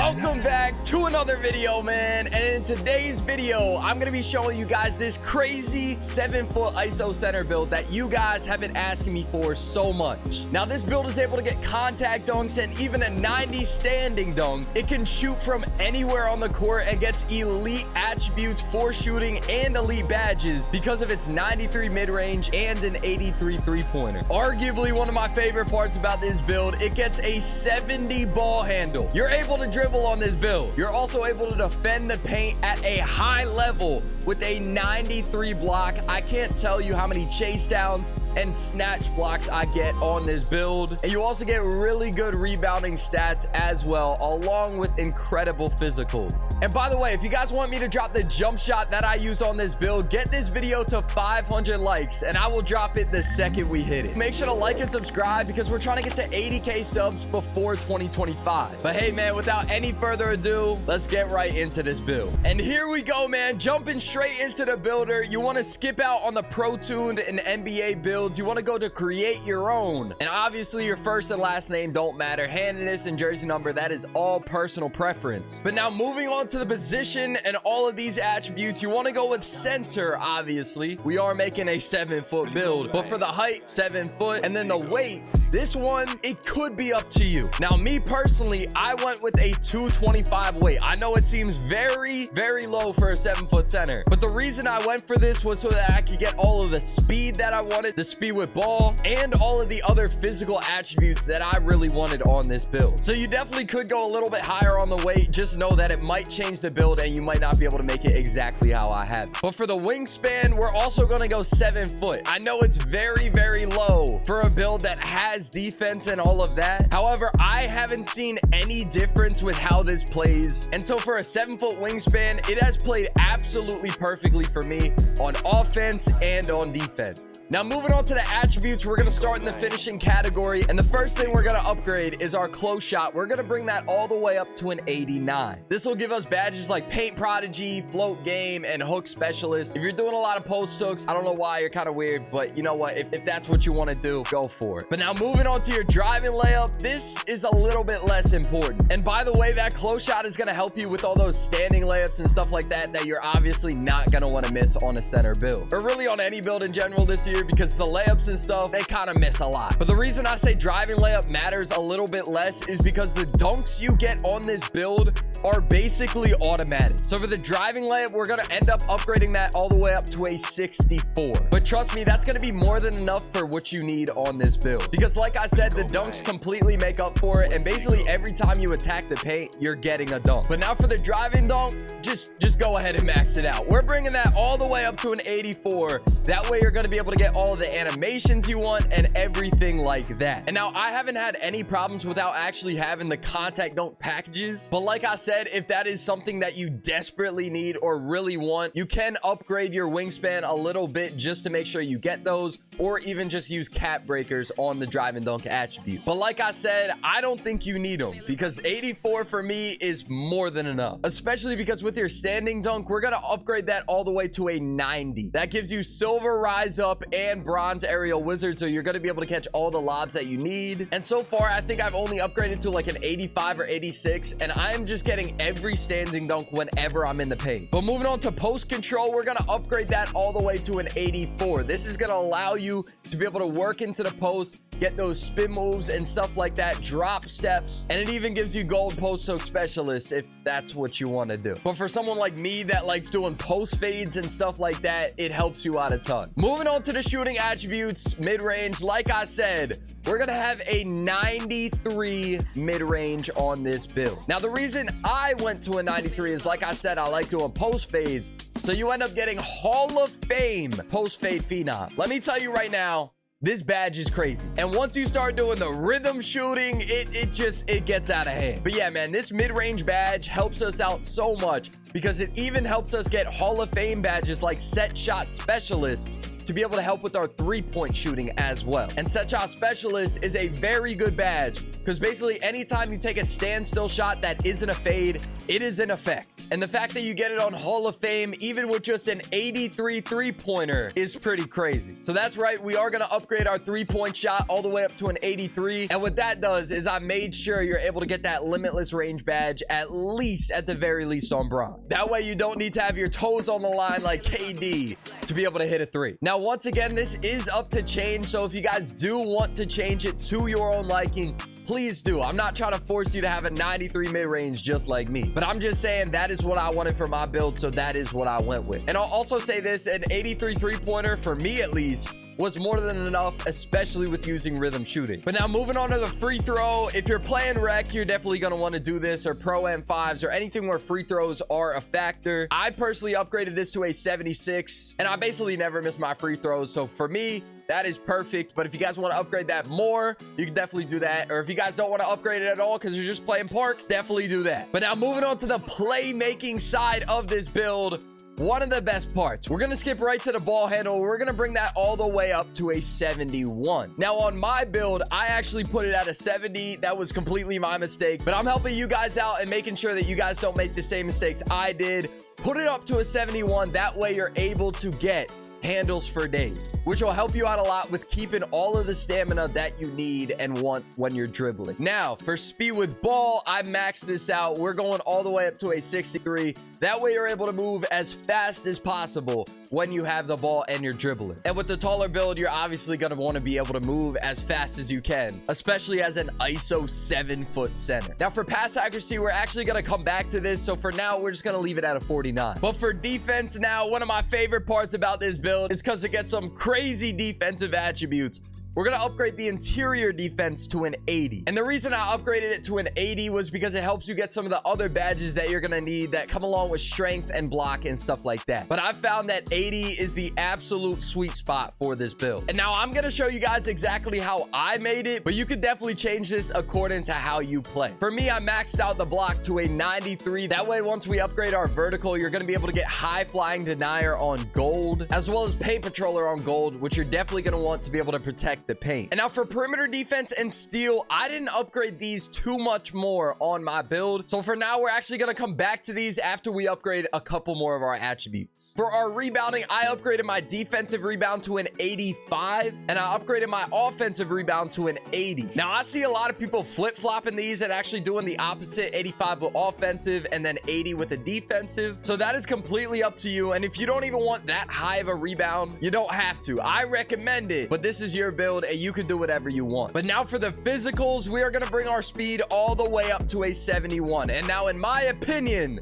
Welcome back to another video, man. And in today's video, I'm gonna be showing you guys this crazy 7-foot ISO center build that you guys have been asking me for so much. Now, this build is able to get contact dunks and even a 90 standing dunk. It can shoot from anywhere on the court and gets elite attributes for shooting and elite badges because of its 93 mid-range and an 83 three-pointer. Arguably one of my favorite parts about this build, it gets a 70 ball handle. You're able to dribble on this build. You're also able to defend the paint at a high level with a 93 block. I can't tell you how many chase downs and snatch blocks I get on this build. And you also get really good rebounding stats as well, along with incredible physicals. And by the way, if you guys want me to drop the jump shot that I use on this build, get this video to 500 likes and I will drop it the second we hit it. Make sure to like and subscribe because we're trying to get to 80k subs before 2025. But hey man, without any further ado, let's get right into this build. And here we go, man, jumping straight into the builder. You want to skip out on the pro tuned and NBA builds. You want to go to create your own, and obviously your first and last name don't matter. Handedness and jersey number, that is all personal preference. But now moving on to the position and all of these attributes, you want to go with center. Obviously we are making a 7-foot build, but for the height, 7 foot, and then the weight, this one, it could be up to you. Now me personally, I went with a 225 weight. I know it seems very low for a 7-foot center, but the reason I went for this was so that I could get all of the speed that I wanted, the speed with ball, and all of the other physical attributes that I really wanted on this build. So you definitely could go a little bit higher on the weight. Just know that it might change the build and you might not be able to make it exactly how I have it. But for the wingspan, we're also going to go 7 foot. I know it's very low for a build that has defense and all of that. However, I haven't seen any difference with how this plays. And so for a 7-foot wingspan, it has played absolutely perfectly for me on offense and on defense. Now moving on to the attributes, we're going to start in the finishing category. And the first thing we're going to upgrade is our close shot. We're going to bring that all the way up to an 89. This will give us badges like paint prodigy, float game, and hook specialist. If you're doing a lot of post hooks, I don't know why, you're kind of weird, but you know what? If that's what you want to do, go for it. But now moving on to your driving layup, this is a little bit less important. And by the way, that close shot is going to help you with all those standing layups and stuff like that you're obviously not going to want to miss on a center build, or really on any build in general this year, because the layups and stuff, they kind of miss a lot. But the reason I say driving layup matters a little bit less is because the dunks you get on this build are basically automatic. So for the driving layup, we're going to end up upgrading that all the way up to a 64. But trust me, that's going to be more than enough for what you need on this build, because like I said, the dunks completely make up for it, and basically every time you attack the paint, you're getting a dunk. But now for the driving dunk, just go ahead and max it out. We're bringing that all the way up to an 84. That way you're going to be able to get all of the animations you want and everything like that. And now I haven't had any problems without actually having the contact dunk packages, but like I said, if that is something that you desperately need or really want, you can upgrade your wingspan a little bit just to make sure you get those, or even just use cap breakers on the drive and dunk attribute. But like I said, I don't think you need them, because 84 for me is more than enough, especially because with your standing dunk, we're going to upgrade that all the way to a 90. That gives you silver rise up and bronze aerial wizard, so you're going to be able to catch all the lobs that you need. And so far, I think I've only upgraded to like an 85 or 86, and I'm just getting every standing dunk whenever I'm in the paint. But moving on to post control, we're going to upgrade that all the way to an 84. This is going to allow you to be able to work into the post, get those spin moves and stuff like that, drop steps, and it even gives you gold post hook specialists if that's what you want to do. But for someone like me that likes doing post fades and stuff like that, it helps you out a ton. Moving on to the shooting attributes, mid-range, like I said, we're gonna have a 93 mid-range on this build. Now the reason I went to a 93 is, like I said, I like doing post fades, so you end up getting Hall of Fame post fade phenom. Let me tell you right now, this badge is crazy. And once you start doing the rhythm shooting, it gets out of hand. But yeah, man, this mid-range badge helps us out so much because it even helps us get Hall of Fame badges like set shot specialist to be able to help with our 3-point shooting as well. And set shot specialist is a very good badge because basically anytime you take a standstill shot that isn't a fade, it is in effect. And the fact that you get it on Hall of Fame, even with just an 83 3-pointer, is pretty crazy. So that's right, we are going to upgrade our 3-point shot all the way up to an 83. And what that does is I made sure you're able to get that limitless range badge at the very least on Braun. That way you don't need to have your toes on the line like KD to be able to hit a 3. Now, once again, this is up to change. So if you guys do want to change it to your own liking, please do. I'm not trying to force you to have a 93 mid-range just like me, but I'm just saying that is what I wanted for my build, so that is what I went with. And I'll also say this, an 83 3-pointer, for me at least, was more than enough, especially with using rhythm shooting. But now moving on to the free throw, if you're playing rec, you're definitely going to want to do this, or pro M5s, or anything where free throws are a factor. I personally upgraded this to a 76, and I basically never miss my free throws. So for me, that is perfect. But if you guys want to upgrade that more, you can definitely do that. Or if you guys don't want to upgrade it at all because you're just playing park, definitely do that. But now moving on to the playmaking side of this build, one of the best parts, we're going to skip right to the ball handle. We're going to bring that all the way up to a 71. Now on my build, I actually put it at a 70. That was completely my mistake, but I'm helping you guys out and making sure that you guys don't make the same mistakes I did. Put it up to a 71. That way you're able to get handles for days, which will help you out a lot with keeping all of the stamina that you need and want when you're dribbling. Now for speed with ball, I maxed this out. We're going all the way up to a 63. That way you're able to move as fast as possible when you have the ball and you're dribbling. And with the taller build, you're obviously going to want to be able to move as fast as you can, especially as an ISO 7-foot center. Now for pass accuracy, we're actually going to come back to this. So for now, we're just going to leave it at a 49. But for defense now, one of my favorite parts about this build is because it gets some crazy defensive attributes. We're going to upgrade the interior defense to an 80. And the reason I upgraded it to an 80 was because it helps you get some of the other badges that you're going to need that come along with strength and block and stuff like that. But I found that 80 is the absolute sweet spot for this build. And now I'm going to show you guys exactly how I made it, but you could definitely change this according to how you play. For me, I maxed out the block to a 93. That way, once we upgrade our vertical, you're going to be able to get high flying denier on gold, as well as paint patroller on gold, which you're definitely going to want to be able to protect the paint. And now for perimeter defense and steal, I didn't upgrade these too much more on my build. So for now, we're actually going to come back to these after we upgrade a couple more of our attributes. For our rebounding, I upgraded my defensive rebound to an 85, and I upgraded my offensive rebound to an 80. Now I see a lot of people flip-flopping these and actually doing the opposite, 85 with offensive and then 80 with the defensive. So that is completely up to you. And if you don't even want that high of a rebound, you don't have to. I recommend it, but this is your build and you can do whatever you want. But now for the physicals, we are going to bring our speed all the way up to a 71. And now in my opinion,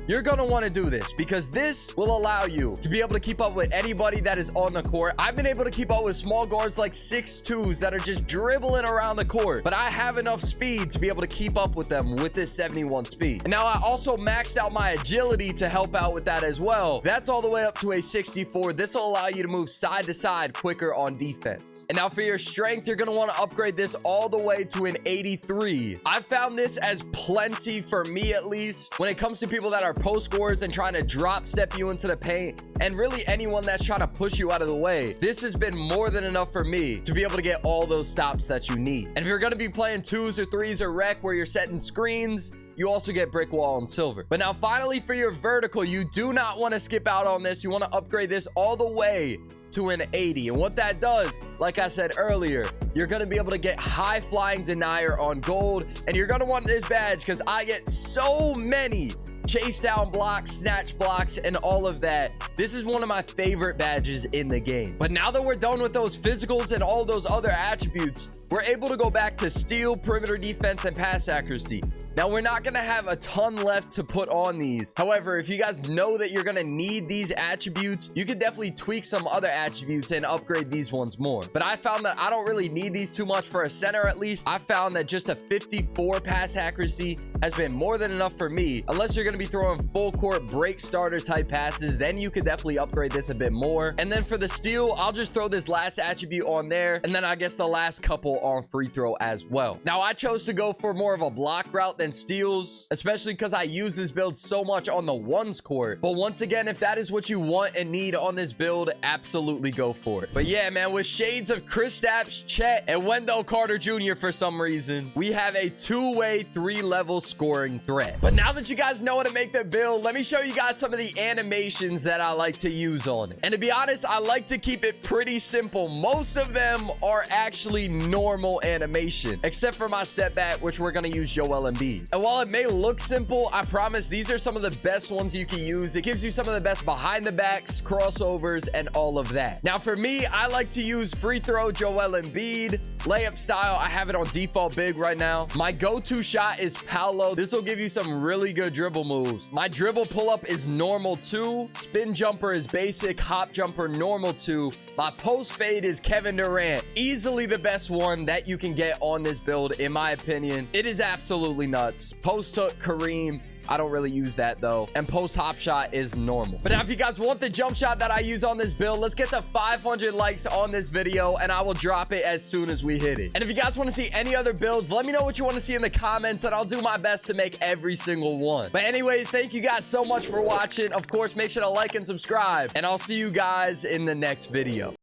you're going to want to do this because this will allow you to be able to keep up with anybody that is on the court. I've been able to keep up with small guards like 6'2s that are just dribbling around the court, but I have enough speed to be able to keep up with them with this 71 speed. And now I also maxed out my agility to help out with that as well. That's all the way up to a 64. This will allow you to move side to side quicker on defense. And now for your strength, you're going to want to upgrade this all the way to an 83. I found this as plenty for me, at least, when it comes to people that are post scorers and trying to drop step you into the paint, and really anyone that's trying to push you out of the way. This has been more than enough for me to be able to get all those stops that you need. And if you're going to be playing 2s or 3s or rec where you're setting screens, you also get brick wall and silver. But now finally for your vertical, you do not want to skip out on this. You want to upgrade this all the way to an 80. And what that does, like I said earlier, you're going to be able to get high flying denier on gold. And you're going to want this badge because I get so many chase down blocks, snatch blocks, and all of that. This is one of my favorite badges in the game. But now that we're done with those physicals and all those other attributes, we're able to go back to steal, perimeter defense, and pass accuracy. Now, we're not going to have a ton left to put on these. However, if you guys know that you're going to need these attributes, you can definitely tweak some other attributes and upgrade these ones more. But I found that I don't really need these too much for a center, at least. I found that just a 54 pass accuracy has been more than enough for me. Unless you're going to be throwing full court break starter type passes, then you could definitely upgrade this a bit more. And then for the steal, I'll just throw this last attribute on there. And then I guess the last couple on free throw as well. Now, I chose to go for more of a block route than and steals, especially because I use this build so much on the ones court. But once again, if that is what you want and need on this build, absolutely go for it. But yeah, man, with shades of Kristaps, Chet, and Wendell Carter Jr. for some reason, we have a two-way, three-level scoring threat. But now that you guys know how to make the build, let me show you guys some of the animations that I like to use on it. And to be honest, I like to keep it pretty simple. Most of them are actually normal animation, except for my step back, which we're going to use Joel Embiid. And while it may look simple, I promise these are some of the best ones you can use. It gives you some of the best behind the backs, crossovers, and all of that. Now, for me, I like to use free throw Joel Embiid, layup style. I have it on default big right now. My go-to shot is Paolo. This will give you some really good dribble moves. My dribble pull-up is normal 2. Spin jumper is basic. Hop jumper normal 2. My post fade is Kevin Durant. Easily the best one that you can get on this build, in my opinion. It is absolutely nuts. Post hook Kareem. I don't really use that though. And post hop shot is normal. But now if you guys want the jump shot that I use on this build, let's get to 500 likes on this video and I will drop it as soon as we hit it. And if you guys want to see any other builds, let me know what you want to see in the comments and I'll do my best to make every single one. But anyways, thank you guys so much for watching. Of course, make sure to like and subscribe and I'll see you guys in the next video.